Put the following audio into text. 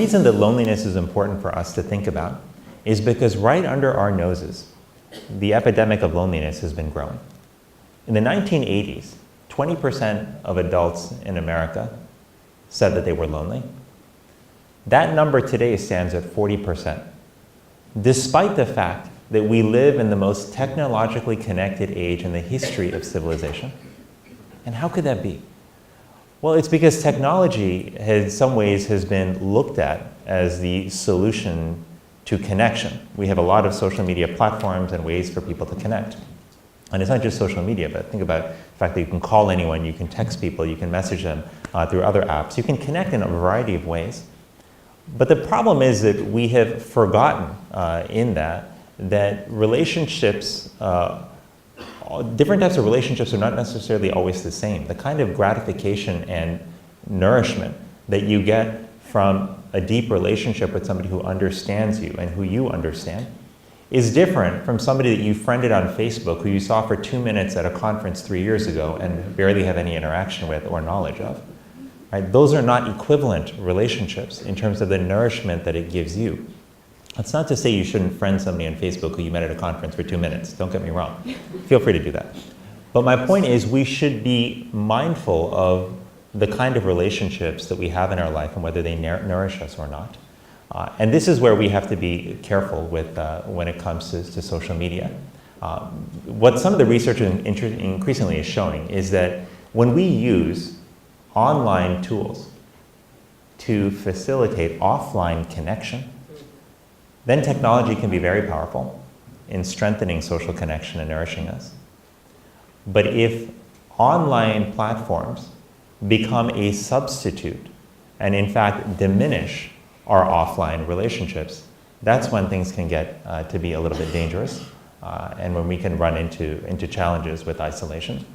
reason that loneliness is important for us to think about is because right under our noses, the epidemic of loneliness has been growing. In the 1980s, 20% of adults in America said that they were lonely. That number today stands at 40%, despite the fact that we live in the most technologically connected age in the history of civilization. And how could that be? Well, it's because technology, in some ways, has been looked at as the solution to connection. We have a lot of social media platforms and ways for people to connect. And it's not just social media, but think about the fact that you can call anyone, you can text people, you can message them through other apps. You can connect in a variety of ways. But the problem is that we have forgotten in that relationships, different types of relationships are not necessarily always the same. The kind of gratification and nourishment that you get from a deep relationship with somebody who understands you and who you understand is different from somebody that you friended on Facebook who you saw for 2 minutes at a conference 3 years ago and barely have any interaction with or knowledge of. Right? Those are not equivalent relationships in terms of the nourishment that it gives you. That's not to say you shouldn't friend somebody on Facebook who you met at a conference for 2 minutes. Don't get me wrong. Feel free to do that. But my point is we should be mindful of the kind of relationships that we have in our life and whether they nourish us or not. And this is where we have to be careful with when it comes to social media. What some of the research increasingly is showing is that when we use online tools to facilitate offline connection, then technology can be very powerful in strengthening social connection and nourishing us. But if online platforms become a substitute and in fact diminish our offline relationships, that's when things can get to be a little bit dangerous and when we can run into challenges with isolation.